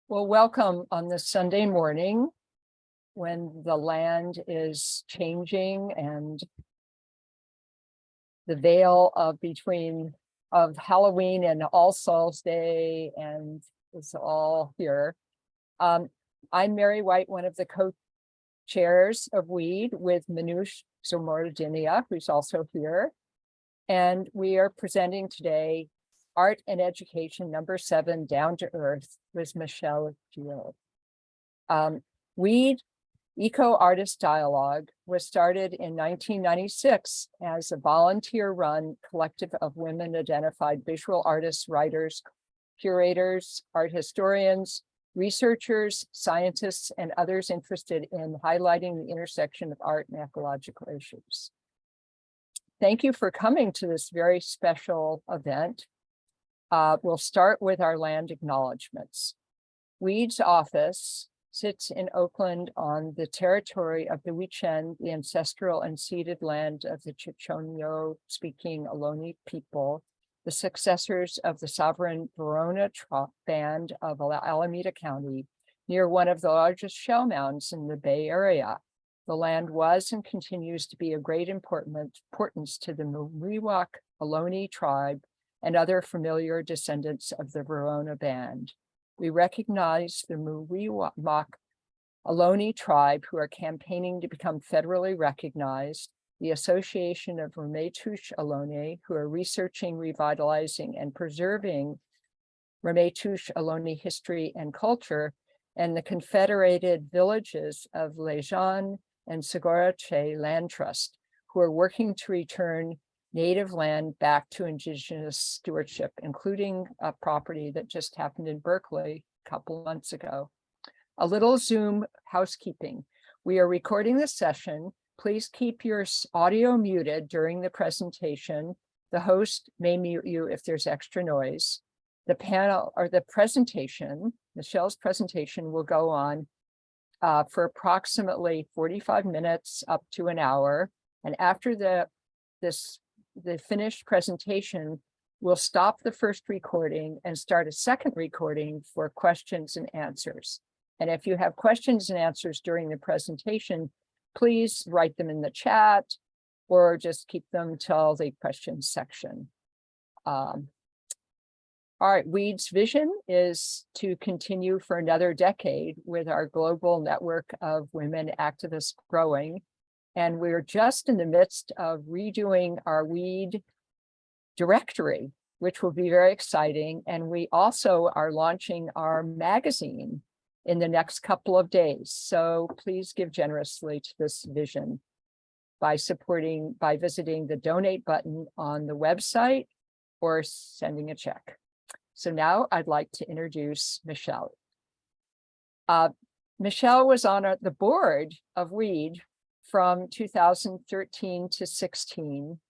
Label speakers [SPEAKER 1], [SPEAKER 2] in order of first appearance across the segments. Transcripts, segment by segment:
[SPEAKER 1] Well, welcome on this Sunday morning when the land is changing and the veil of Halloween and All Souls Day and it's all here. I'm Mary White, one of the co-chairs of WEED with Manoush Zomordinia, who's also here. And we are presenting today Art and Education, #7, Down to Earth, with Michele Guieu. WEED, Eco-Artist Dialogue, was started in 1996 as a volunteer-run collective of women-identified visual artists, writers, curators, art historians, researchers, scientists, and others interested in highlighting the intersection of art and ecological issues. Thank you for coming to this very special event. We'll start with our land acknowledgements. WEED's office sits in Oakland on the territory of the Wichen, the ancestral and ceded land of the Chichonyo-speaking Ohlone people, the successors of the sovereign Verona band of Alameda County, near one of the largest shell mounds in the Bay Area. The land was and continues to be of great importance to the Miwok Ohlone tribe and other familiar descendants of the Verona band. We recognize the Miwok Ohlone tribe who are campaigning to become federally recognized, the Association of Ramaytush Ohlone who are researching, revitalizing, and preserving Ramaytush Ohlone history and culture, and the Confederated Villages of Lejeune and Sagorache Land Trust, who are working to return native land back to indigenous stewardship, including a property that just happened in Berkeley a couple months ago. A little Zoom housekeeping. We are recording this session. Please keep your audio muted during the presentation. The host may mute you if there's extra noise. The panel or the presentation, Michele's presentation, will go on for approximately 45 minutes up to an hour. And after the finished presentation, we'll stop the first recording and start a second recording for questions and answers. And if you have questions and answers during the presentation, please write them in the chat or just keep them till the questions section. All right, WEED's vision is to continue for another decade with our global network of women activists growing. And we're just in the midst of redoing our WEED directory, which will be very exciting. And we also are launching our magazine in the next couple of days. So please give generously to this vision by visiting the donate button on the website or sending a check. So now I'd like to introduce Michele. Michele was on the board of WEED from 2013 to 16.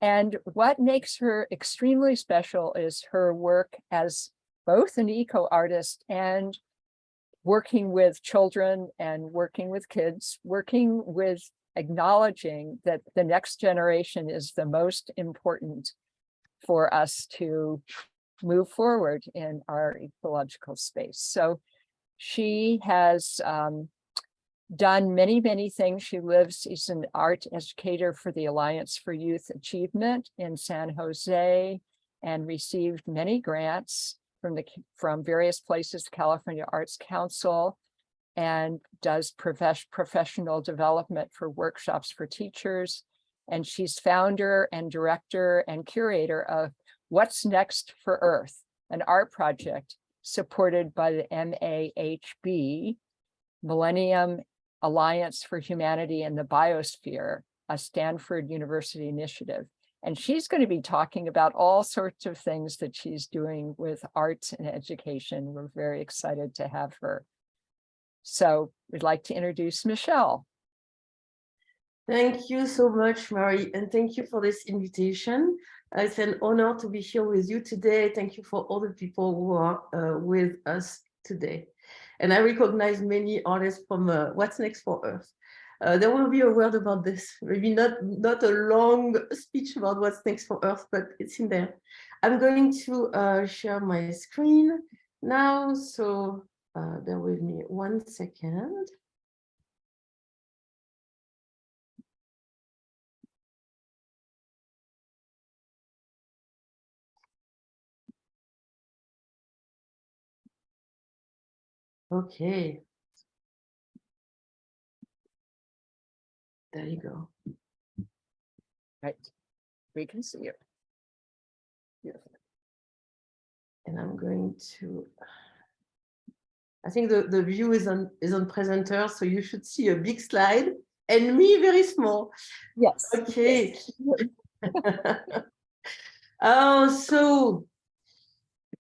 [SPEAKER 1] And what makes her extremely special is her work as both an eco-artist and working with children and working with kids, working with acknowledging that the next generation is the most important for us to move forward in our ecological space. So she has done many, many things. She's an art educator for the Alliance for Youth Achievement in San Jose and received many grants from various places, California Arts Council, and does professional development for workshops for teachers. And she's founder and director and curator of What's Next for Earth, an art project supported by the MAHB, Millennium Alliance for Humanity and the Biosphere, a Stanford University initiative. And she's going to be talking about all sorts of things that she's doing with arts and education. We're very excited to have her. So we'd like to introduce Michele.
[SPEAKER 2] Thank you so much, Mary, and thank you for this invitation. It's an honor to be here with you today. Thank you for all the people who are with us today. And I recognize many artists from What's Next for Earth. There will be a word about this, maybe not a long speech about What's Next for Earth, but it's in there. I'm going to share my screen now. So bear with me 1 second. Okay. There you go.
[SPEAKER 1] Right. We can see it. Beautiful.
[SPEAKER 2] And I'm going to, I think the view is on presenter, so you should see a big slide and me very small.
[SPEAKER 1] Yes.
[SPEAKER 2] Okay. Oh, so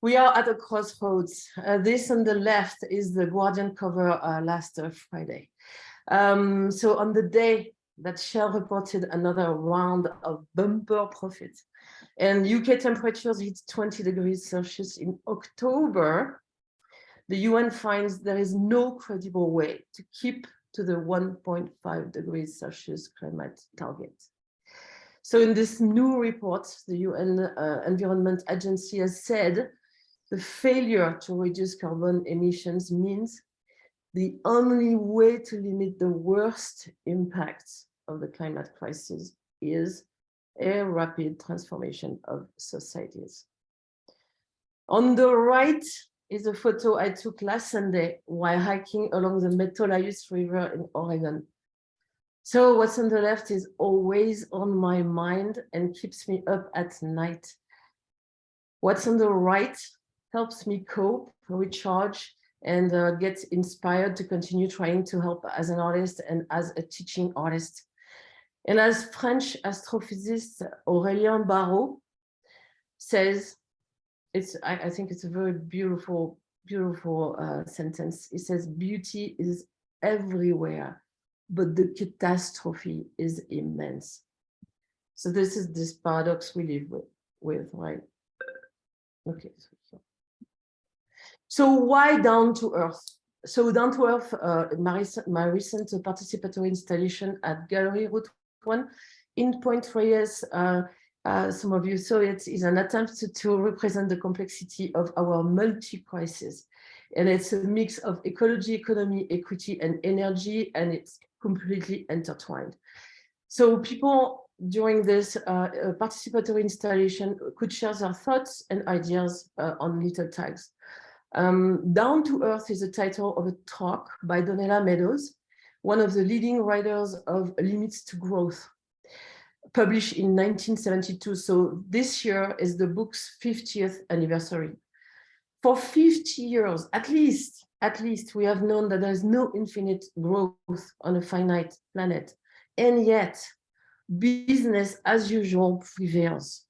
[SPEAKER 2] we are at a crossroads. This on the left is the Guardian cover last Friday. So on the day that Shell reported another round of bumper profit and UK temperatures hit 20 degrees Celsius in October, the UN finds there is no credible way to keep to the 1.5 degrees Celsius climate target. So in this new report, the UN Environment Agency has said the failure to reduce carbon emissions means the only way to limit the worst impacts of the climate crisis is a rapid transformation of societies. On the right is a photo I took last Sunday while hiking along the Metolius River in Oregon. So what's on the left is always on my mind and keeps me up at night. What's on the right helps me cope, recharge, and get inspired to continue trying to help as an artist and as a teaching artist. And as French astrophysicist Aurélien Barraud says, I think it's a very beautiful sentence. He says, beauty is everywhere, but the catastrophe is immense. So this is this paradox we live with, right? Okay. So why down to earth? So down to earth, my recent participatory installation at Gallery Route 1 in Point Reyes, some of you saw it, is an attempt to represent the complexity of our multi-crisis. And it's a mix of ecology, economy, equity, and energy, and it's completely intertwined. So people during this participatory installation could share their thoughts and ideas on little tags. Down to Earth is the title of a talk by Donella Meadows, one of the leading writers of Limits to Growth, published in 1972. So this year is the book's 50th anniversary. For 50 years, at least, we have known that there is no infinite growth on a finite planet. And yet, business as usual prevails.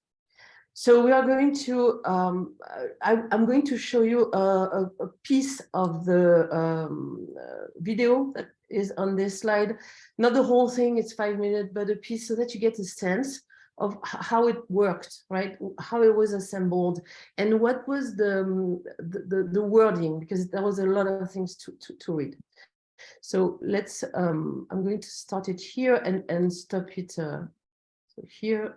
[SPEAKER 2] So we are going to, I'm going to show you a piece of the video that is on this slide. Not the whole thing, it's 5 minutes, but a piece so that you get a sense of how it worked, right? How it was assembled and what was the wording, because there was a lot of things to read. So let's, I'm going to start it here and stop it so here.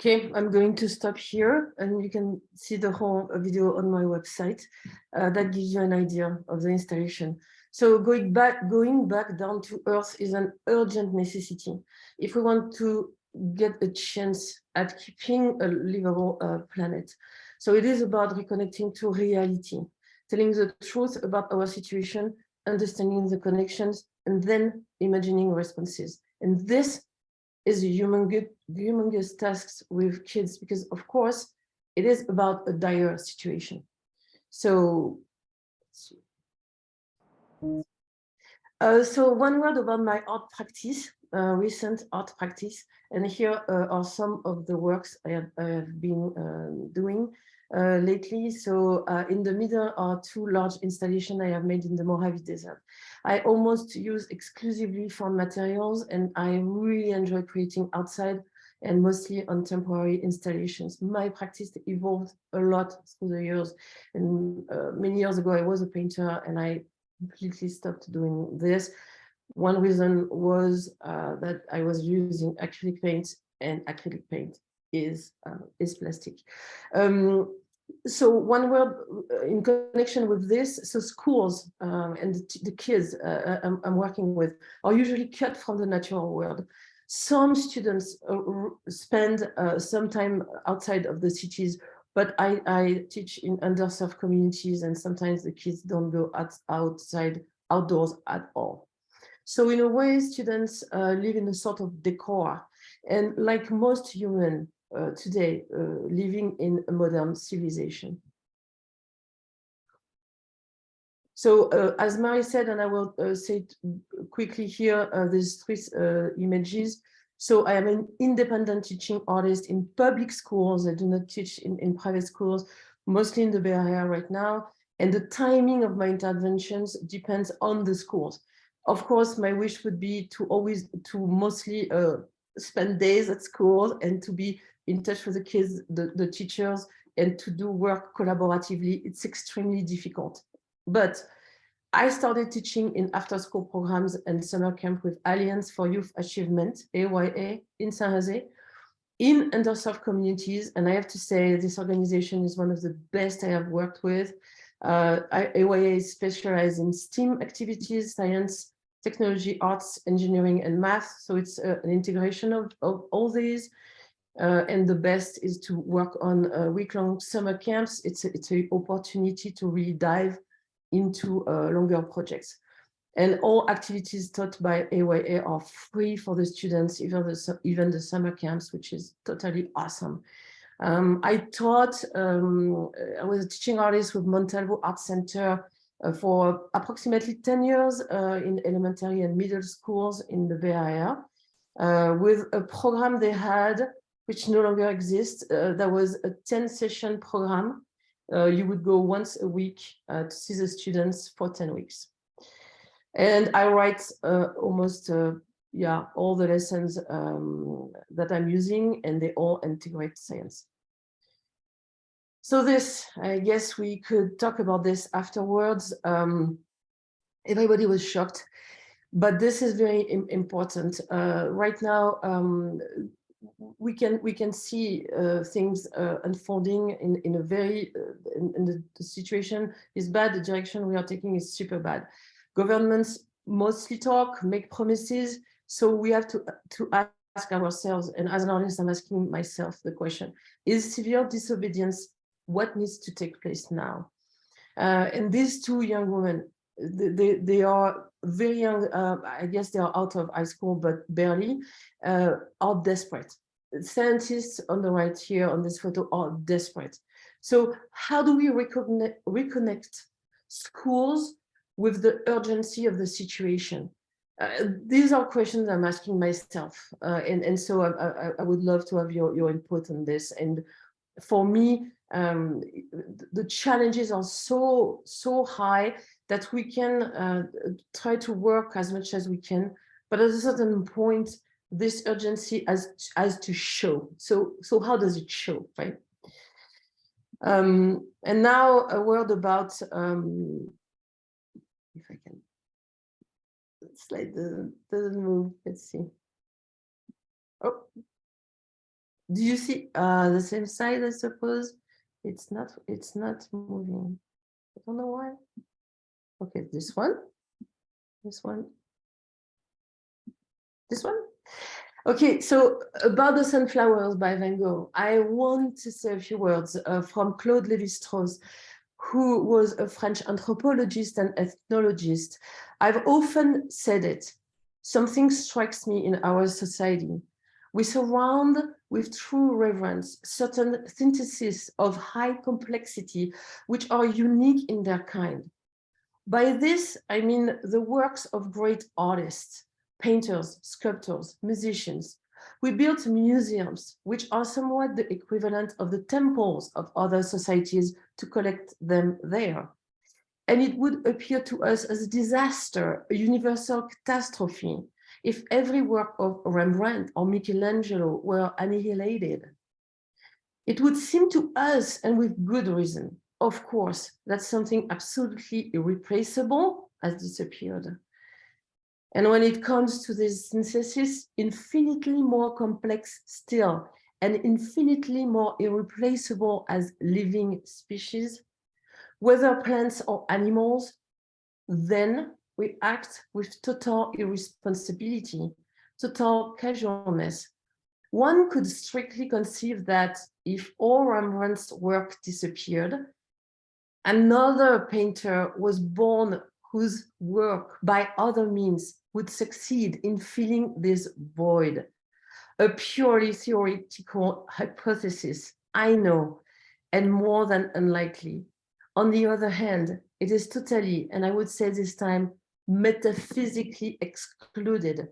[SPEAKER 2] Okay, I'm going to stop here, and you can see the whole video on my website. That gives you an idea of the installation. So going back down to earth is an urgent necessity if we want to get a chance at keeping a livable planet. So it is about reconnecting to reality, telling the truth about our situation, understanding the connections, and then imagining responses. And this is a humongous tasks with kids, because of course it is about a dire situation. So so one word about my art practice, recent art practice, and here are some of the works I have been doing lately. So in the middle are two large installations I have made in the Mojave Desert. I almost use exclusively found materials, and I really enjoy creating outside and mostly on temporary installations. My practice evolved a lot through the years, and many years ago I was a painter, and I completely stopped doing this. One reason was that I was using acrylic paint, and acrylic paint is plastic. So one word in connection with this, so schools and the kids I'm working with are usually cut from the natural world. Some students spend some time outside of the cities, but I teach in underserved communities, and sometimes the kids don't go outdoors at all. So in a way, students live in a sort of decor, and like most humans today, living in a modern civilization. So as Mary said, and I will say it quickly here, there's three images. So I am an independent teaching artist in public schools. I do not teach in private schools, mostly in the Bay Area right now. And the timing of my interventions depends on the schools. Of course, my wish would be to mostly spend days at school and to be in touch with the kids, the teachers, and to do work collaboratively. It's extremely difficult. But I started teaching in after-school programs and summer camp with Alliance for Youth Achievement, AYA, in San Jose, in underserved communities. And I have to say, this organization is one of the best I have worked with. AYA is specialized in STEAM activities, science, technology, arts, engineering, and math. So it's an integration of all these. And the best is to work on week-long summer camps. It's an opportunity to really dive into longer projects. And all activities taught by AYA are free for the students, even the summer camps, which is totally awesome. I was a teaching artist with Montalvo Art Center for approximately 10 years in elementary and middle schools in the Bay Area, with a program they had, which no longer exists. That was a 10-session program. You would go once a week to see the students for 10 weeks. And I write almost all the lessons that I'm using, and they all integrate science. So this, I guess we could talk about this afterwards. Everybody was shocked, but this is very important. Right now, we can see things unfolding in a very, the situation is bad, the direction we are taking is super bad. Governments mostly talk, make promises, so we have to ask ourselves, and as an artist, I'm asking myself the question, is severe disobedience what needs to take place now? And these two young women, they are very young, I guess they are out of high school, but barely, are desperate. Scientists on the right here on this photo are desperate. So how do we reconnect schools with the urgency of the situation? These are questions I'm asking myself. And so I would love to have your input on this. And for me, the challenges are so high that we can try to work as much as we can, but at a certain point, this urgency has to show. So how does it show, right? And now a word about, if I can, slide doesn't move. Let's see. Oh, Do you see the same side, I suppose? It's not moving. I don't know why. Okay, this one, this one, this one. Okay, so about the Sunflowers by Van Gogh, I want to say a few words from Claude Lévi-Strauss, who was a French anthropologist and ethnologist. I've often said it. Something strikes me in our society. We surround with true reverence certain syntheses of high complexity, which are unique in their kind. By this, I mean the works of great artists, painters, sculptors, musicians. We built museums, which are somewhat the equivalent of the temples of other societies to collect them there. And it would appear to us as a disaster, a universal catastrophe, if every work of Rembrandt or Michelangelo were annihilated. It would seem to us, and with good reason, of course, that something absolutely irreplaceable has disappeared. And when it comes to this synthesis, infinitely more complex still, and infinitely more irreplaceable as living species, whether plants or animals, then we act with total irresponsibility, total casualness. One could strictly conceive that if all Rembrandt's work disappeared, another painter was born whose work by other means would succeed in filling this void. A purely theoretical hypothesis, I know, and more than unlikely. On the other hand, it is totally, and I would say this time, metaphysically excluded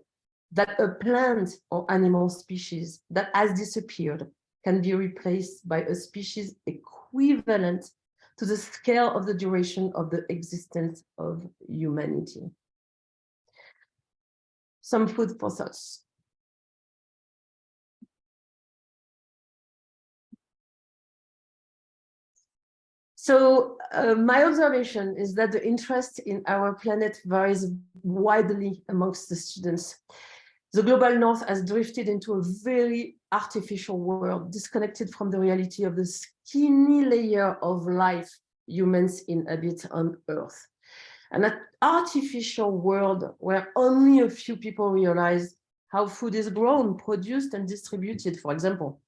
[SPEAKER 2] that a plant or animal species that has disappeared can be replaced by a species equivalent to the scale of the duration of the existence of humanity. Some food for thoughts. So my observation is that the interest in our planet varies widely amongst the students. The global north has drifted into a very artificial world, disconnected from the reality of the skinny layer of life humans inhabit on Earth. An artificial world where only a few people realize how food is grown, produced, and distributed, for example.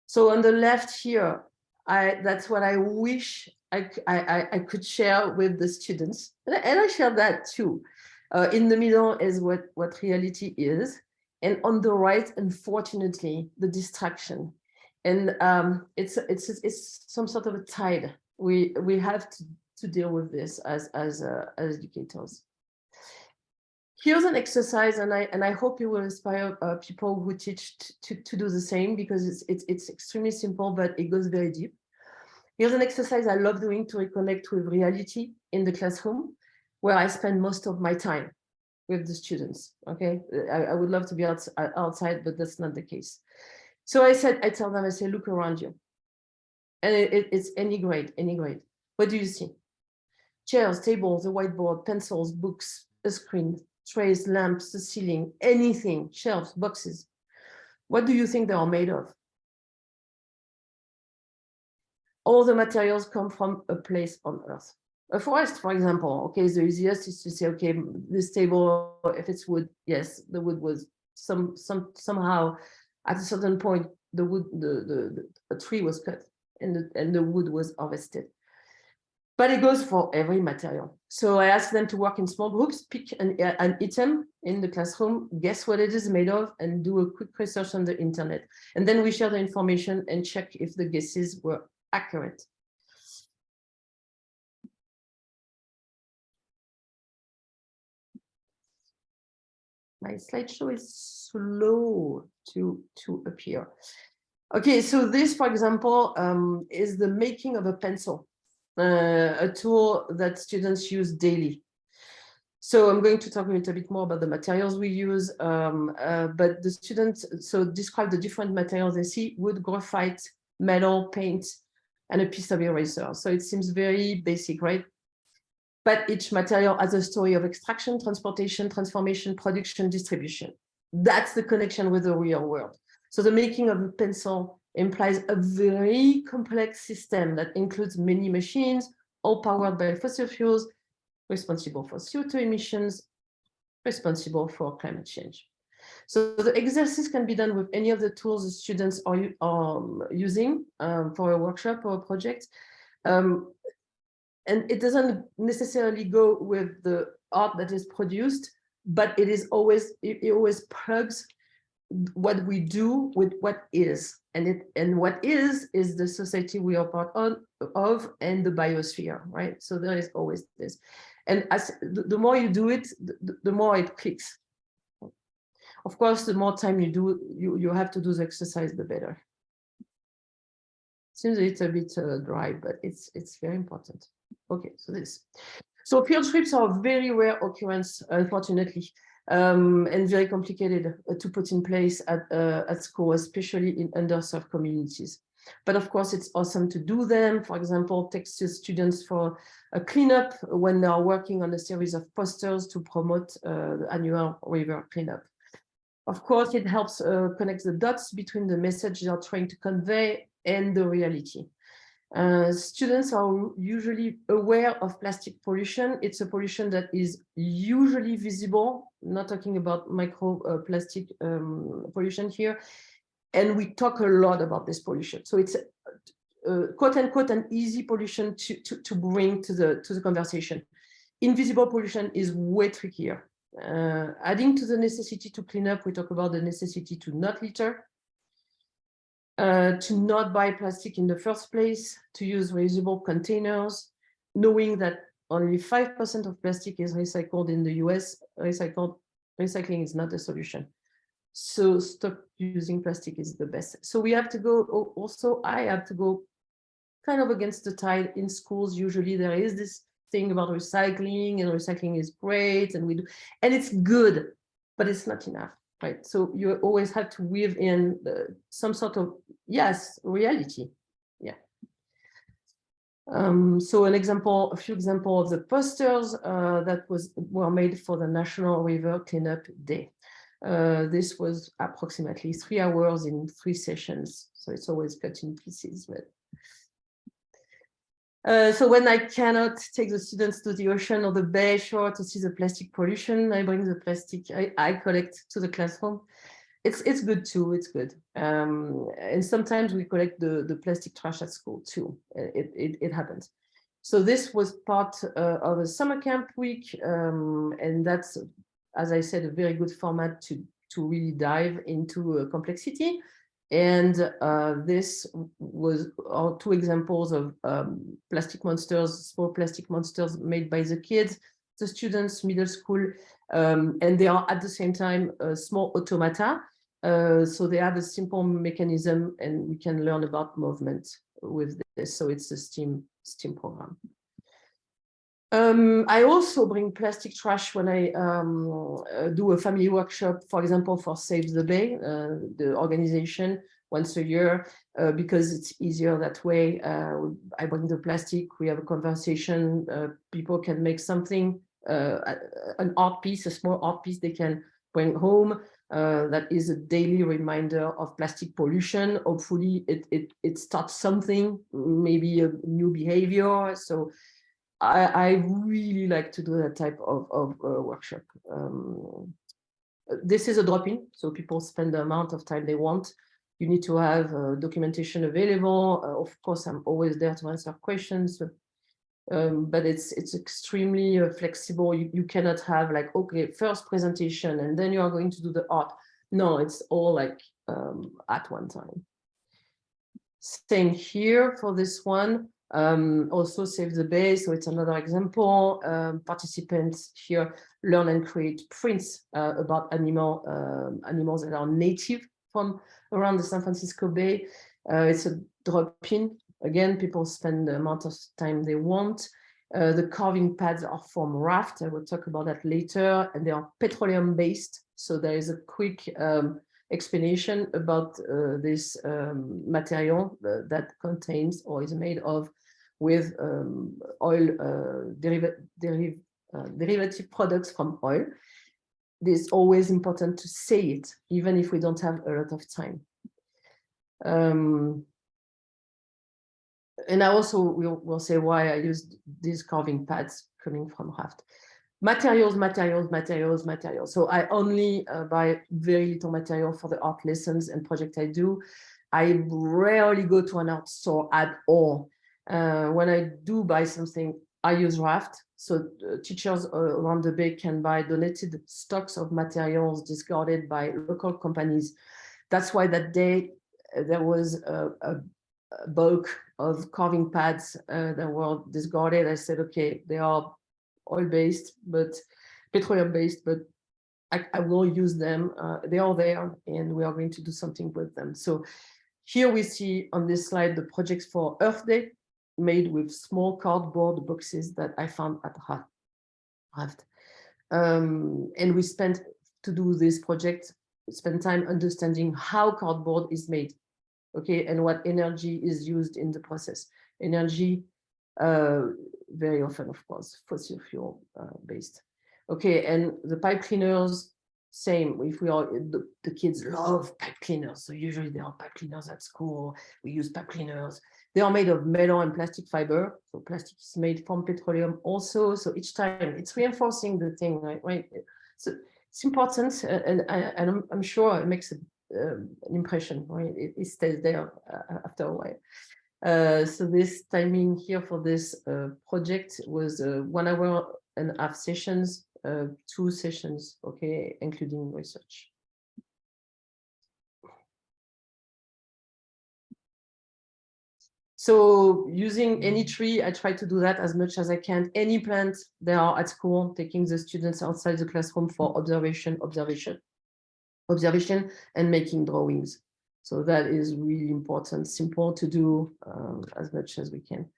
[SPEAKER 2] So on the left here, that's what I wish I could share with the students. And I share that too. In the middle is what reality is. And on the right, unfortunately, the distraction. And it's some sort of a tide. We have to deal with this as educators. Here's an exercise, and I hope it will inspire people who teach to do the same, because it's extremely simple, but it goes very deep. Here's an exercise I love doing to reconnect with reality in the classroom, where I spend most of my time with the students. Okay, I would love to be outside, but that's not the case. So I tell them, I say, look around you, and it's any grade. What do you see? Chairs, tables, a whiteboard, pencils, books, a screen, trays, lamps, the ceiling, anything, shelves, boxes. What do you think they are made of? All the materials come from a place on Earth. A forest, for example. Okay, the easiest is to say, okay, this table, if it's wood, yes, the wood was somehow at a certain point, the wood, a tree was cut and the wood was harvested. But it goes for every material. So I ask them to work in small groups, pick an item in the classroom, guess what it is made of, and do a quick research on the internet. And then we share the information and check if the guesses were accurate. My slideshow is slow to appear. Okay, so this, for example, is the making of a pencil. A tool that students use daily. So I'm going to talk a little bit more about the materials we use, but the students describe the different materials they see: wood, graphite, metal, paint, and a piece of eraser. So it seems very basic, right? But each material has a story of extraction, transportation, transformation, production, distribution. That's the connection with the real world. So the making of a pencil implies a very complex system that includes many machines, all powered by fossil fuels, responsible for CO2 emissions, responsible for climate change. So the exercise can be done with any of the tools the students are using for a workshop or a project. And it doesn't necessarily go with the art that is produced, but it always plugs what we do with what is, and what is the society we are part of and the biosphere, right? So there is always this, and as the more you do it, the more it clicks. Of course, the more time you do, you have to do the exercise, the better. Seems it's a bit dry, but it's very important. Okay, so field trips are a very rare occurrence, unfortunately. And very complicated to put in place at school, especially in underserved communities. But of course, it's awesome to do them. For example, take students for a cleanup when they are working on a series of posters to promote the annual river cleanup. Of course, it helps connect the dots between the message they are trying to convey and the reality. Students are usually aware of plastic pollution. It's a pollution that is usually visible, not talking about microplastic pollution here. And we talk a lot about this pollution. So it's quote unquote an easy pollution to bring to the conversation. Invisible pollution is way trickier. Adding to the necessity to clean up, we talk about the necessity to not litter, to not buy plastic in the first place, to use reusable containers, knowing that only 5% of plastic is recycled in the US. Recycling is not a solution. So stop using plastic is the best. So we have to go, also I have to go kind of against the tide in schools. Usually there is this thing about recycling, and recycling is great, and it's good, but it's not enough. Right, so you always have to weave in some sort of reality, yeah. So a few examples of the posters that were made for the National River Cleanup Day. This was approximately 3 hours in 3 sessions, so it's always cut in pieces. But so when I cannot take the students to the ocean or the bay shore to see the plastic pollution, I bring the plastic I collect to the classroom. It's good too, it's good. And sometimes we collect the plastic trash at school too. It happens. So this was part of a summer camp week. And that's, as I said, a very good format to really dive into complexity. And this was 2 examples of plastic monsters, small plastic monsters made by the kids, the students, middle school, and they are at the same time small automata. So they have a simple mechanism, and we can learn about movement with this. So it's a STEAM program. I also bring plastic trash when I do a family workshop, for example, for Save the Bay, the organization, once a year, because it's easier that way. I bring the plastic, we have a conversation, people can make something, an art piece, a small art piece they can bring home. That is a daily reminder of plastic pollution. Hopefully it starts something, maybe a new behavior. So I really like to do that type of workshop. This is a drop-in, so people spend the amount of time they want. You need to have documentation available. Of course, I'm always there to answer questions, but it's extremely flexible. You cannot have like, okay, first presentation, and then you are going to do the art. No, it's all like at one time. Same here for this one. Also Save the Bay, so it's another example. Participants here learn and create prints about animals that are native from around the San Francisco Bay. It's a drop-in. Again, people spend the amount of time they want. The carving pads are from raft. I will talk about that later, and they are petroleum based. So there is a quick explanation about this material that contains or is made of with oil derivative products from oil. It's always important to say it, even if we don't have a lot of time. And I also will say why I used these carving pads coming from Raft. Materials. So I only buy very little material for the art lessons and project I do. I rarely go to an art store at all. When I do buy something, I use Raft. So teachers around the Bay can buy donated stocks of materials discarded by local companies. That's why that day there was a bulk of carving pads that were discarded. I said, okay, they are oil-based, but petroleum-based, but I will use them. They are there, and we are going to do something with them. So here we see on this slide the projects for Earth Day, made with small cardboard boxes that I found at Raft. And we spent, to do this project, spend time understanding how cardboard is made, okay, and what energy is used in the process. Energy, very often, of course, fossil fuel based. Okay, and the pipe cleaners, same. If we are, the kids love pipe cleaners, so usually there are pipe cleaners at school. We use pipe cleaners. They are made of metal and plastic fiber. So plastic is made from petroleum also. So each time it's reinforcing the thing, right? So it's important, and I'm sure it makes an impression, right? It stays there after a while. So this timing here for this project was 1 hour and a half sessions, 2 sessions, okay, including research. So using any tree, I try to do that as much as I can. Any plant, they are at school, taking the students outside the classroom for observation, and making drawings. So that is really important, simple to do as much as we can.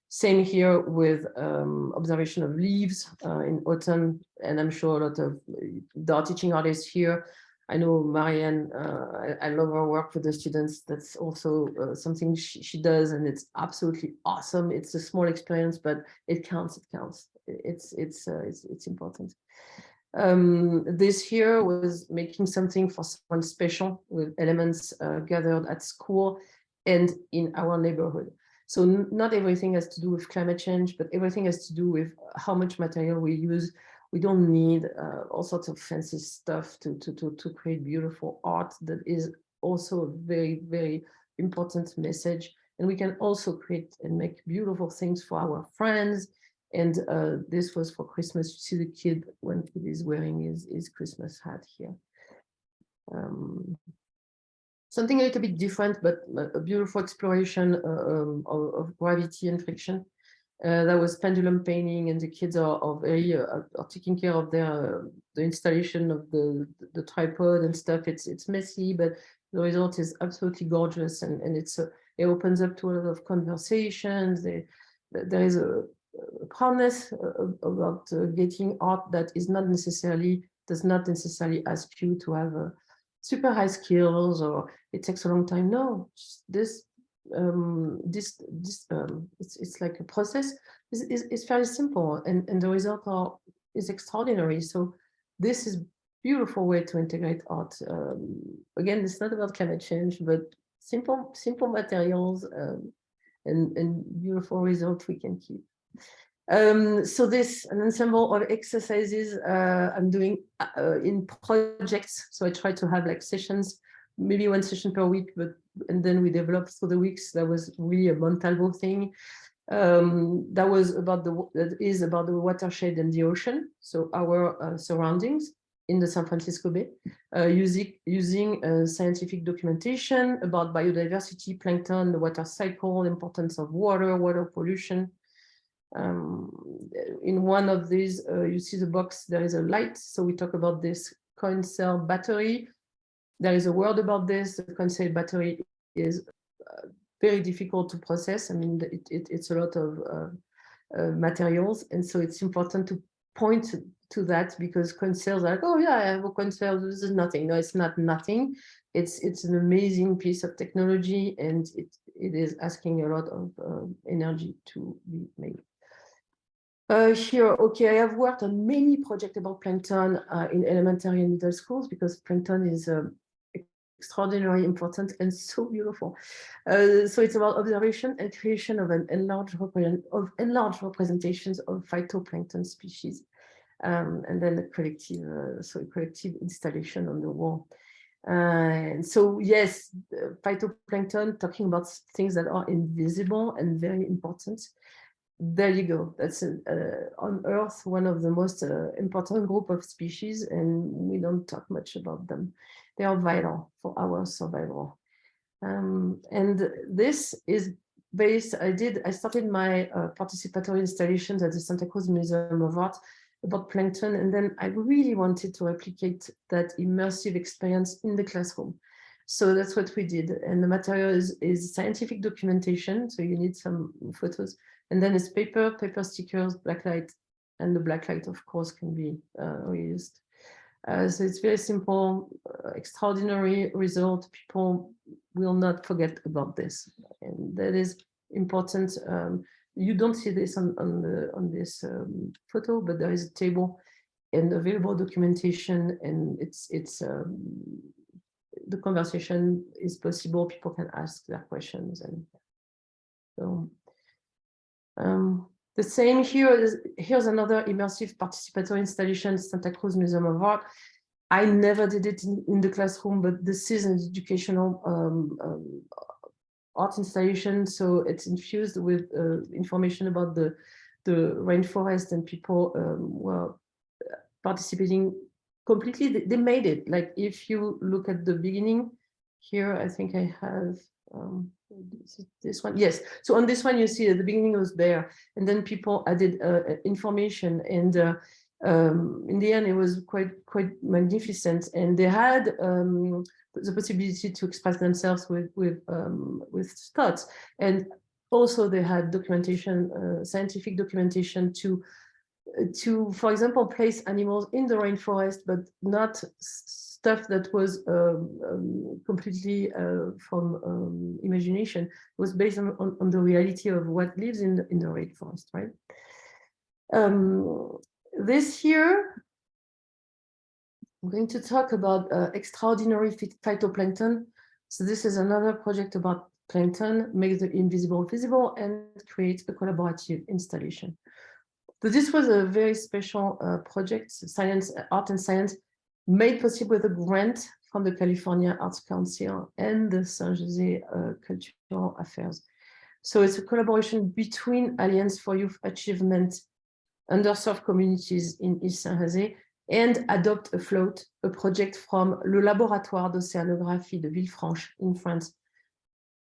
[SPEAKER 2] Same here with observation of leaves in autumn, and I'm sure a lot of the art teaching artists here. I know Marianne, I love her work with the students. That's also something she does, and it's absolutely awesome. It's a small experience, but it counts. It counts. It's important. This here was making something for someone special with elements gathered at school and in our neighborhood. So not everything has to do with climate change, but everything has to do with how much material we use. We don't need all sorts of fancy stuff to create beautiful art. That is also a very, very important message. And we can also create and make beautiful things for our friends. And this was for Christmas. You see the kid when he is wearing his Christmas hat here. Something a little bit different, but a beautiful exploration of gravity and friction. That was pendulum painting, and the kids are very are taking care of the installation of the tripod and stuff. It's messy, but the result is absolutely gorgeous, and it opens up to a lot of conversations. There is a proudness about getting art that does not necessarily ask you to have super high skills, or it takes a long time. No, it's like a process. It's very simple, and the result is extraordinary. So this is beautiful way to integrate art. Again, it's not about climate change, but simple materials and beautiful results we can keep. So this an ensemble of exercises I'm doing in projects. So I try to have like sessions, maybe 1 session per week, and then we developed through the weeks. That was really a Montalvo thing. That is about the watershed and the ocean. So our surroundings in the San Francisco Bay, using scientific documentation about biodiversity, plankton, the water cycle, importance of water pollution. In one of these, you see the box, there is a light. So we talk about this coin cell battery. There is a word about this. The coin cell battery is very difficult to process. I mean, it's a lot of materials. And so it's important to point to that, because coin cells are like, oh yeah, I have a coin cell, this is nothing. No, it's not nothing. It's an amazing piece of technology, and it is asking a lot of energy to be made. Here, okay, I have worked on many projects about plankton in elementary and middle schools, because plankton is extraordinarily important and so beautiful. So it's about observation and creation of enlarged representations of phytoplankton species, and then a collective installation on the wall. And so yes, phytoplankton, talking about things that are invisible and very important. There you go. That's on Earth one of the most important group of species, and we don't talk much about them. They are vital for our survival. And this is based. I started my participatory installations at the Santa Cruz Museum of Art about plankton, and then I really wanted to replicate that immersive experience in the classroom. So that's what we did. And the material is scientific documentation. So you need some photos. And then it's paper stickers, blacklight, and the blacklight, of course, can be reused. So it's very simple, extraordinary result. People will not forget about this, and that is important. You don't see this on this photo, but there is a table and available documentation, and the conversation is possible. People can ask their questions, and so. The same here. Here's another immersive participatory installation, Santa Cruz Museum of Art. I never did it in the classroom, but this is an educational art installation. So it's infused with information about the rainforest, and people were participating completely. They made it. Like if you look at the beginning here, I think I have this one. Yes. So on this one, you see at the beginning was there, and then people added information, and in the end, it was quite magnificent. And they had the possibility to express themselves with thoughts, and also they had documentation, scientific documentation to, for example, place animals in the rainforest, but not stuff that was completely from imagination. It was based on the reality of what lives in the rainforest, right? This here, I'm going to talk about extraordinary phytoplankton. So this is another project about plankton, make the invisible visible, and create a collaborative installation. So this was a very special project, art and science, made possible with a grant from the California Arts Council and the San Jose Cultural Affairs. So it's a collaboration between Alliance for Youth Achievement, underserved communities in East San Jose, and Adopt a Float, a project from Le Laboratoire d'Océanographie de Villefranche in France,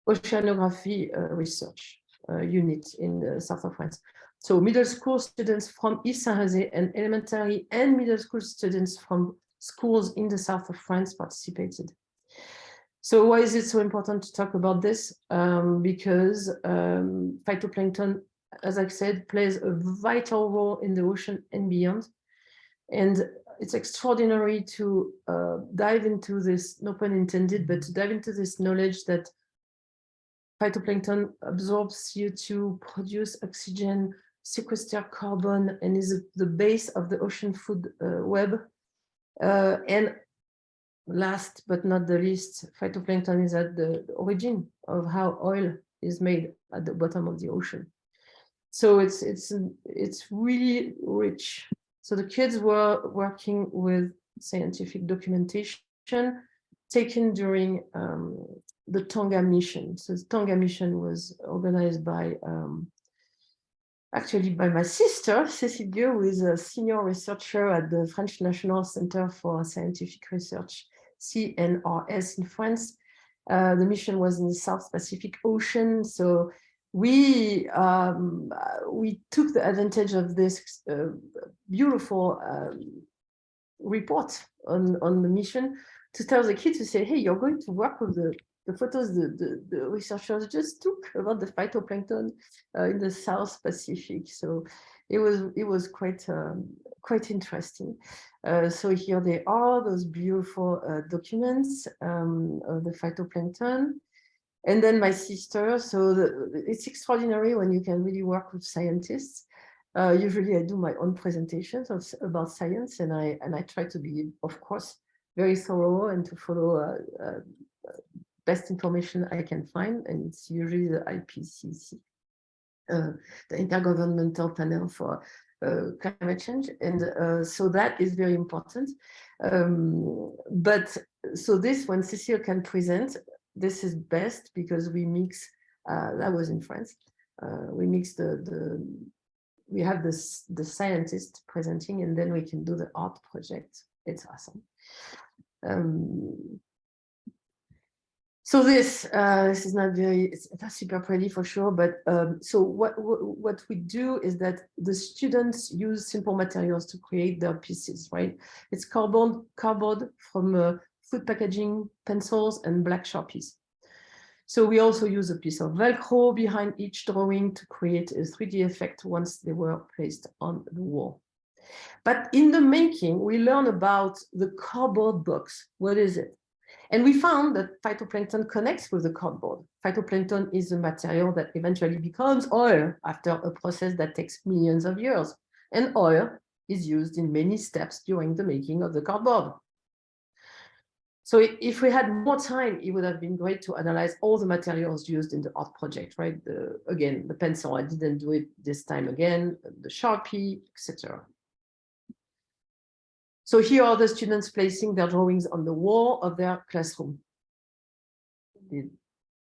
[SPEAKER 2] Oceanography Research Unit in the south of France. So middle school students from East San Jose and elementary and middle school students from schools in the south of France participated. So why is it so important to talk about this? Because phytoplankton, as I said, plays a vital role in the ocean and beyond. And it's extraordinary to dive into this, no pun intended, but to dive into this knowledge that phytoplankton absorbs CO2, produce oxygen, sequester carbon, and is the base of the ocean food web. And last but not the least, phytoplankton is at the origin of how oil is made at the bottom of the ocean. So it's really rich. So the kids were working with scientific documentation taken during the Tonga mission. So the Tonga mission was organized by actually by my sister, Michele Guieu, who is a senior researcher at the French National Center for Scientific Research, CNRS in France. The mission was in the South Pacific Ocean. So we took the advantage of this beautiful report on the mission to tell the kids to say, hey, you're going to work with the photos the researchers just took about the phytoplankton in the South Pacific. So it was quite interesting. So here they are, those beautiful documents of the phytoplankton. And then my sister, so it's extraordinary when you can really work with scientists. Usually I do my own presentations about science, and I try to be, of course, very thorough and to follow best information I can find, and it's usually the IPCC, the Intergovernmental Panel for Climate Change, and so that is very important. But so this, when Cecile can present, this is best because we mix. That was in France. We mix we have the scientist presenting, and then we can do the art project. It's awesome. So this is not very, it's not super pretty for sure, but so what we do is that the students use simple materials to create their pieces, right? It's cardboard from food packaging, pencils, and black Sharpies. So we also use a piece of Velcro behind each drawing to create a 3D effect once they were placed on the wall. But in the making, we learn about the cardboard box. What is it? And we found that phytoplankton connects with the cardboard. Phytoplankton is a material that eventually becomes oil after a process that takes millions of years. And oil is used in many steps during the making of the cardboard. So if we had more time, it would have been great to analyze all the materials used in the art project, right? Again, the pencil, I didn't do it this time again, the Sharpie, etc. So here are the students placing their drawings on the wall of their classroom. The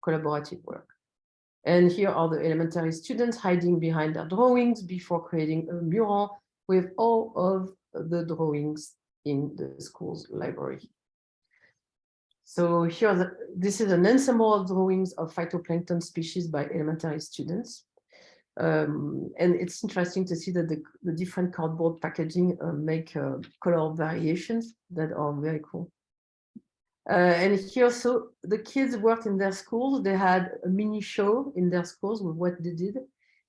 [SPEAKER 2] collaborative work. And here are the elementary students hiding behind their drawings before creating a mural with all of the drawings in the school's library. So here, this is an ensemble of drawings of phytoplankton species by elementary students. And it's interesting to see that the different cardboard packaging make color variations that are very cool. And here, so the kids worked in their schools. They had a mini show in their schools with what they did.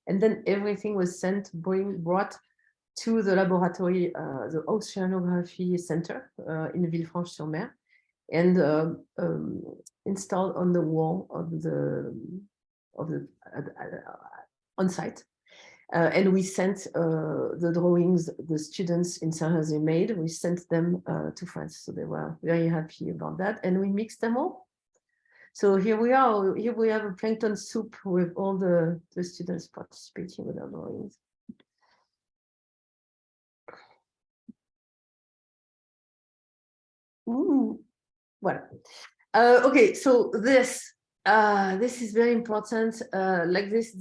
[SPEAKER 2] And then everything was brought to the laboratory, the Oceanography Center in Villefranche-sur-Mer, and installed on the wall of the on site. And we sent the drawings the students in Saint-José made. We sent them to France, so they were very happy about that. And we mixed them all. So here we are. Here we have a plankton soup with all the students participating with our drawings. Ooh. Voilà. Okay, so this is very important. Like this,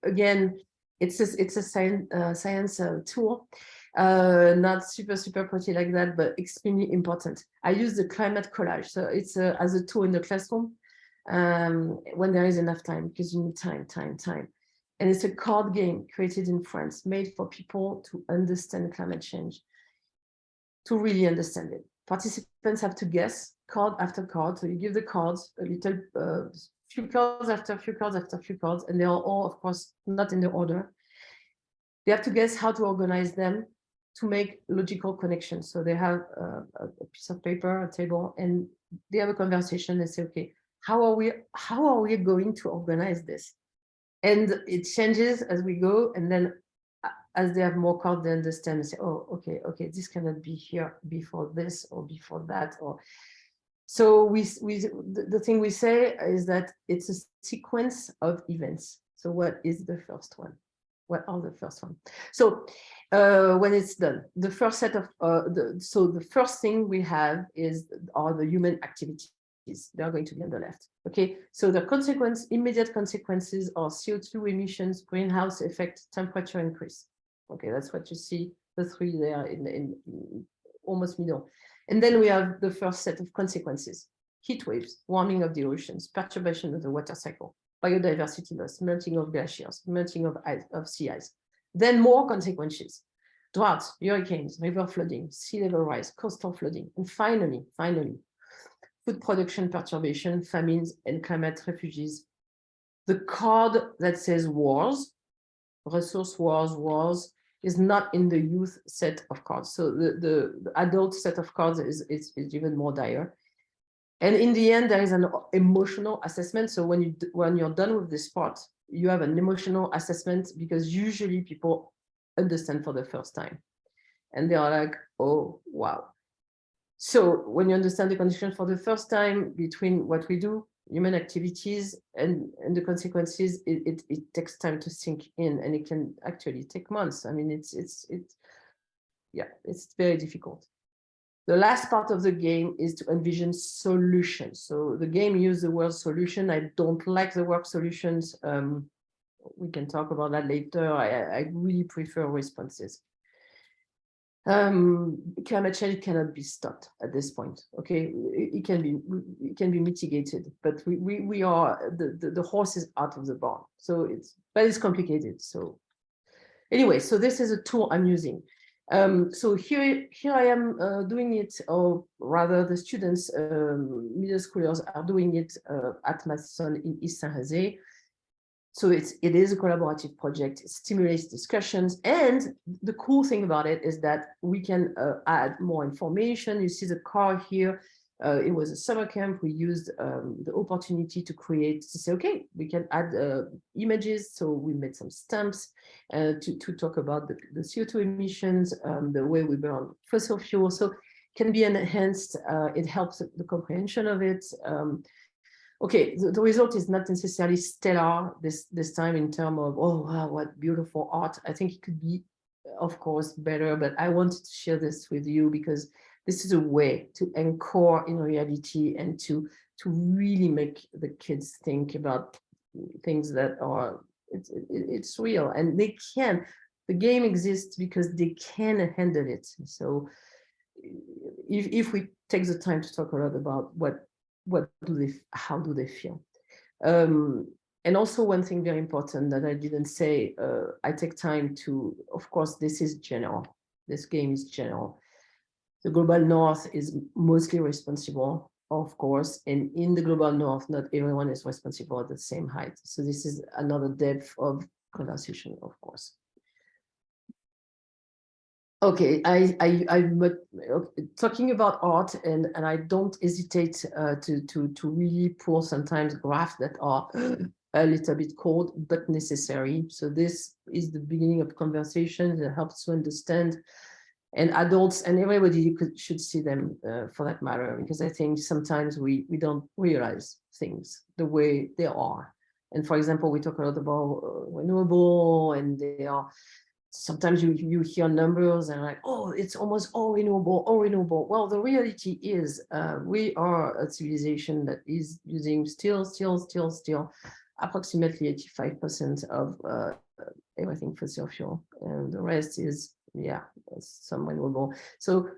[SPEAKER 2] again, it's a science tool, not super pretty like that, but extremely important. I use the climate collage, so it's as a tool in the classroom when there is enough time, because you need time. And it's a card game created in France, made for people to understand climate change, to really understand it. Participants have to guess card after card. So you give the cards a little few cards after few cards after few cards, and they are all, of course, not in the order. They have to guess how to organize them to make logical connections. So they have a piece of paper, a table, and they have a conversation and say, okay, how are we going to organize this? And it changes as we go, and then as they have more cards, they understand and say, oh, okay, this cannot be here before this or before that. Or so the thing we say is that it's a sequence of events. So what is the first one? What are the first one? So when it's done, the first set of the first thing we have are the human activities. They are going to be on the left. Okay, so the immediate consequences are CO2 emissions, greenhouse effect, temperature increase. Okay, that's what you see, the three there in almost middle. And then we have the first set of consequences: heat waves, warming of the oceans, perturbation of the water cycle, biodiversity loss, melting of glaciers, melting of sea ice. Then more consequences: droughts, hurricanes, river flooding, sea level rise, coastal flooding, and finally, food production perturbation, famines, and climate refugees. The card that says wars, resource wars, is not in the youth set of cards. So the adult set of cards is even more dire. And in the end, there is an emotional assessment. So when you're done with this part, you have an emotional assessment, because usually people understand for the first time. And they are like, oh, wow. So when you understand the connection for the first time between what we do, human activities, and the consequences, it takes time to sink in, and it can actually take months. I mean, it's very difficult. The last part of the game is to envision solutions. So the game uses the word solution. I don't like the word solutions. We can talk about that later. I really prefer responses. Climate change cannot be stopped at this point. Okay, it can be mitigated, but we are the horse is out of the barn. So it's complicated. So anyway, so this is a tool I'm using. So here I am doing it, or rather the students, middle schoolers are doing it at Matheson in East Saint Jose. So it is a collaborative project. It stimulates discussions, and the cool thing about it is that we can add more information. You see the car here. It was a summer camp. We used the opportunity to say, okay, we can add images. So we made some stamps to talk about the CO2 emissions, the way we burn fossil fuel. So it can be enhanced. It helps the comprehension of it. Okay, the result is not necessarily stellar this time in terms of, oh, wow, what beautiful art. I think it could be, of course, better, but I wanted to share this with you because this is a way to anchor in reality and to really make the kids think about things that are, it's real, and the game exists because they can handle it. So if we take the time to talk a lot about how do they feel? And also one thing very important that I didn't say, I take time to, of course, this is general. This game is general. The global north is mostly responsible, of course, and in the global north, not everyone is responsible at the same height. So this is another depth of conversation, of course. Okay, I'm talking about art, and I don't hesitate to really pull sometimes graphs that are a little bit cold but necessary. So this is the beginning of conversation that helps to understand, and adults and everybody should see them for that matter, because I think sometimes we don't realize things the way they are. And for example, we talk a lot about renewable, and they are. Sometimes you hear numbers and like, oh, it's almost all renewable, all renewable. Well, the reality is we are a civilization that is using still approximately 85% of everything fossil fuel, and the rest is, yeah, some renewable. So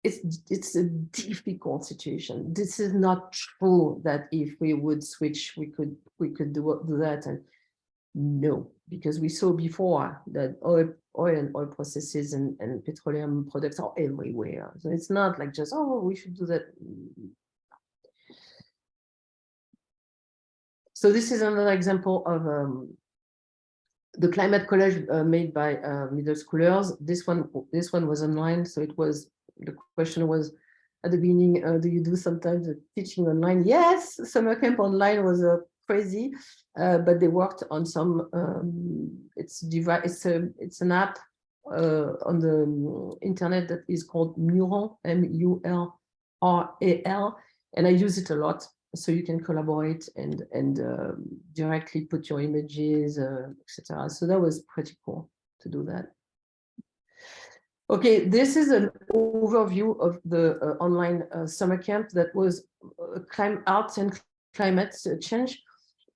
[SPEAKER 2] it's a difficult situation. This is not true that if we would switch, we could do that. And no, because we saw before that oil and oil processes and petroleum products are everywhere. So it's not like just, oh, we should do that. So this is another example of the climate collage made by middle schoolers. This one was online. So the question was at the beginning, do you do sometimes teaching online? Yes, summer camp online was crazy, but they worked on some. It's an app on the internet that is called Mural, MULRAL, and I use it a lot. So you can collaborate and directly put your images, etc. So that was pretty cool to do that. Okay, this is an overview of the online summer camp that was arts and climate change.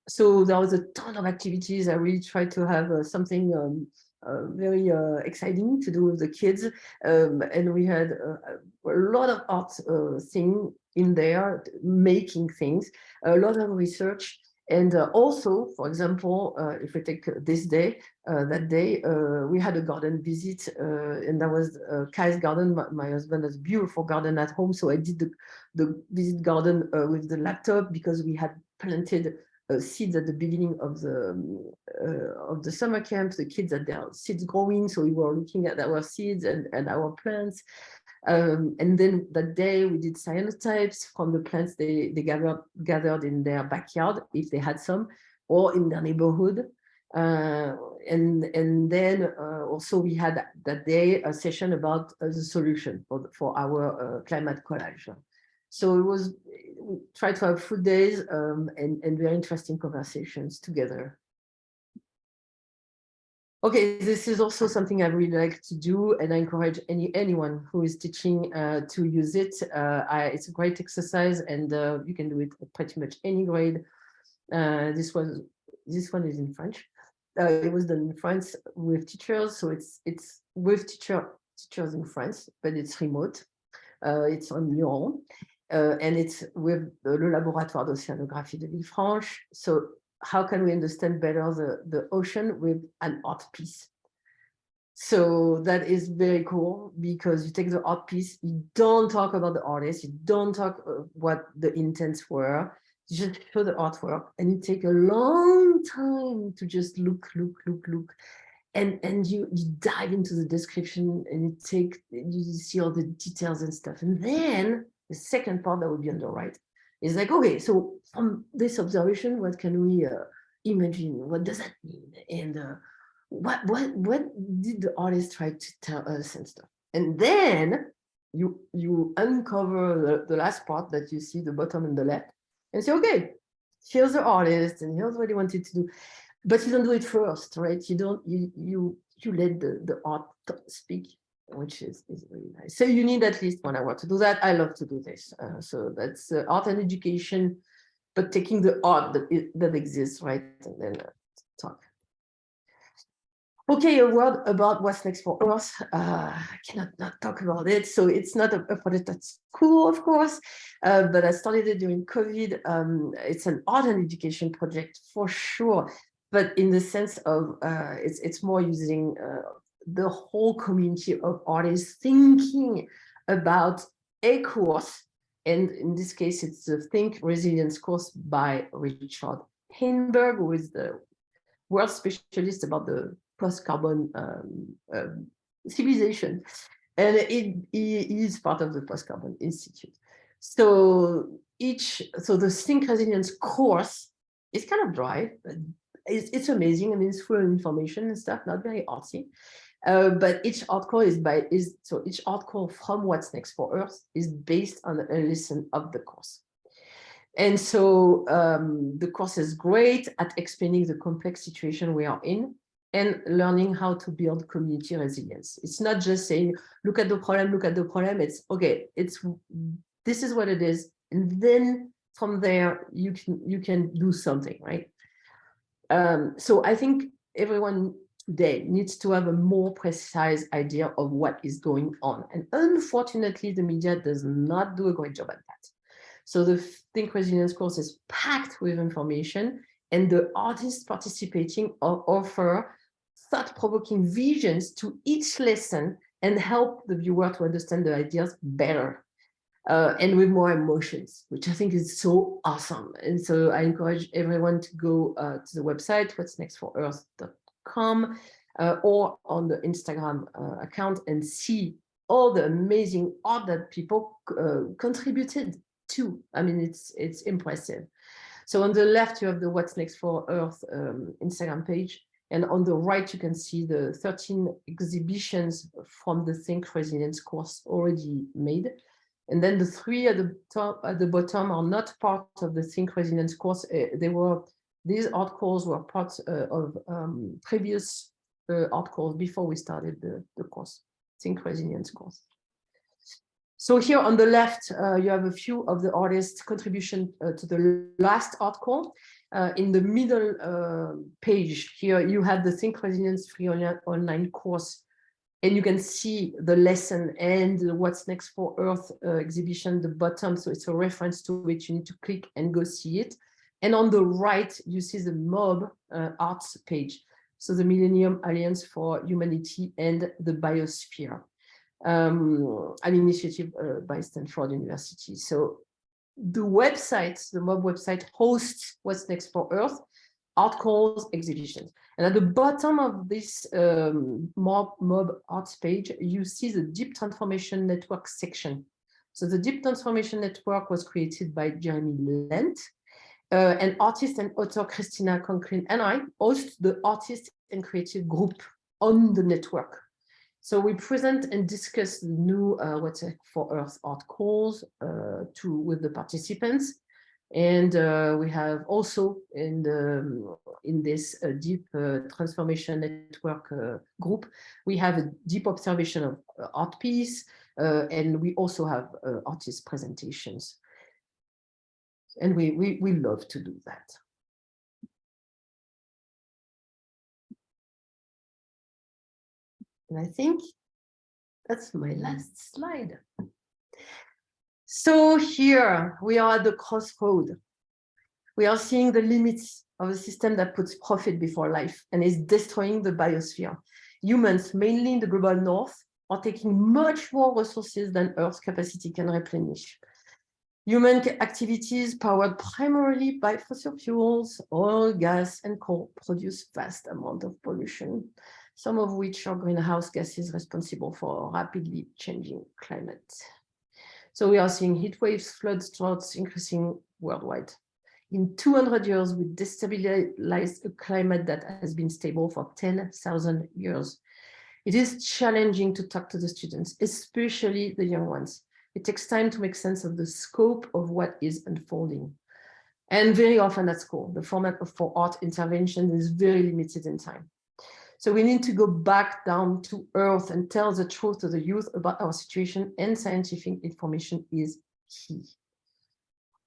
[SPEAKER 2] So there was a ton of activities. I really tried to have something very exciting to do with the kids, and we had a lot of art thing in there, making things, a lot of research. And also, for example, if we take this day, that day, we had a garden visit, and that was Kai's garden. My husband has a beautiful garden at home, so I did the visit garden with the laptop, because we had planted seeds at the beginning of the summer camp. The kids had their seeds growing, so we were looking at our seeds and our plants. And then that day we did cyanotypes from the plants they gathered in their backyard, if they had some, or in their neighborhood. And then also we had that day a session about the solution for our climate collage. So it was, we tried to have food days and very interesting conversations together. Okay, this is also something I really like to do, and I encourage anyone who is teaching to use it. It's a great exercise, and you can do it at pretty much any grade. This one is in French. It was done in France with teachers, so it's with teachers in France, but it's remote. It's on Lyon, and it's with le Laboratoire d'Océanographie de Villefranche. So how can we understand better the ocean with an art piece? So that is very cool, because you take the art piece, you don't talk about the artist, you don't talk what the intents were, you just show the artwork, and you take a long time to just look, and you dive into the description, and you see all the details and stuff. And then the second part that would be on the right is like, okay, so from this observation, what can we imagine? What does that mean? And what did the artist try to tell us and stuff? And then you uncover the last part that you see, the bottom and the left, and say, okay, here's the artist, and here's what he wanted to do. But you don't do it first, right? You let the art speak, which is really nice. So you need at least 1 hour to do that. I love to do this. So that's art and education, but taking the art that exists, right? And then talk. Okay, a word about what's next for Earth. I cannot not talk about it. So it's not a project at school, of course, but I started it during COVID. It's an art and education project for sure, but in the sense of it's more using the whole community of artists thinking about a course. And in this case, it's the Think Resilience course by Richard Heinberg, who is the world specialist about the post-carbon civilization. And he is part of the Post-Carbon Institute. So the Think Resilience course is kind of dry, but it's amazing. I mean, it's full of information and stuff, not very artsy. But each article each article from What's Next for Earth is based on a lesson of the course. And so the course is great at explaining the complex situation we are in and learning how to build community resilience. It's not just saying, look at the problem. It's okay, this is what it is. And then from there, you can do something, right? So I think everyone today needs to have a more precise idea of what is going on. And unfortunately, the media does not do a great job at that. So the Think Resilience course is packed with information, and the artists participating offer thought-provoking visions to each lesson and help the viewer to understand the ideas better and with more emotions, which I think is so awesome. And so I encourage everyone to go to the website, what'snextforearth.com, or on the Instagram account and see all the amazing art that people contributed to. I mean, it's impressive. So on the left, you have the What's Next for Earth Instagram page. And on the right, you can see the 13 exhibitions from the Think Resilience course already made. And then the 3 at the bottom are not part of the Think Resilience course. These articles were part of previous articles before we started the course, Think Resilience course. So here on the left, you have a few of the artists' contribution to the last article. In the middle page here, you have the Think Resilience free online course, and you can see the lesson and What's Next for Earth exhibition at the bottom. So it's a reference to which you need to click and go see it. And on the right, you see the MOB arts page. So the Millennium Alliance for Humanity and the Biosphere, an initiative by Stanford University. So the website, the MOB website, hosts What's Next for Earth, articles, exhibitions. And at the bottom of this MOB arts page, you see the Deep Transformation Network section. So the Deep Transformation Network was created by Jeremy Lent, and artist and author Christina Conklin and I host the Artist and Creative Group on the network. So we present and discuss the new What's for Earth art calls with the participants. And we have also in this deep transformation network group, we have a deep observation of art piece, and we also have artist presentations. And we love to do that. And I think that's my last slide. So here we are at the crossroad. We are seeing the limits of a system that puts profit before life and is destroying the biosphere. Humans, mainly in the global north, are taking much more resources than Earth's capacity can replenish. Human activities powered primarily by fossil fuels, oil, gas, and coal produce vast amounts of pollution, some of which are greenhouse gases responsible for a rapidly changing climate. So we are seeing heat waves, floods, droughts increasing worldwide. In 200 years, we destabilized a climate that has been stable for 10,000 years. It is challenging to talk to the students, especially the young ones. It takes time to make sense of the scope of what is unfolding. And very often at school, the format for art intervention is very limited in time. So we need to go back down to earth and tell the truth to the youth about our situation, and scientific information is key.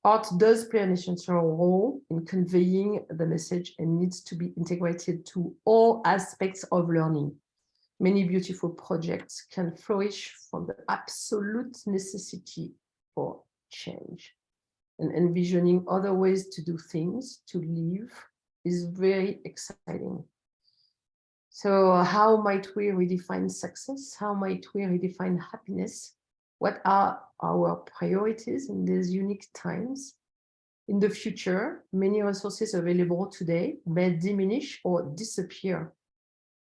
[SPEAKER 2] Art does play an essential role in conveying the message and needs to be integrated to all aspects of learning. Many beautiful projects can flourish from the absolute necessity for change. And envisioning other ways to do things, to live, is very exciting. So how might we redefine success? How might we redefine happiness? What are our priorities in these unique times? In the future, many resources available today may diminish or disappear.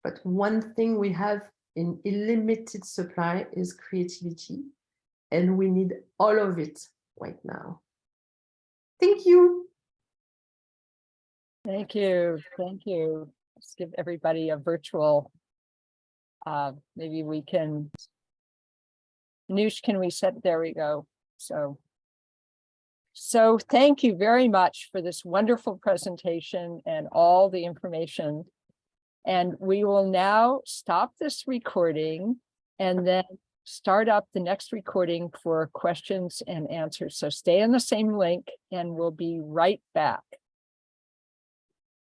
[SPEAKER 2] But one thing we have in unlimited supply is creativity, and we need all of it right now. Thank you.
[SPEAKER 1] Thank you. Thank you. Let's give everybody a virtual, maybe we can, Noosh, can we set, there we go. So thank you very much for this wonderful presentation and all the information. And we will now stop this recording and then start up the next recording for questions and answers. So stay on the same link and we'll be right back.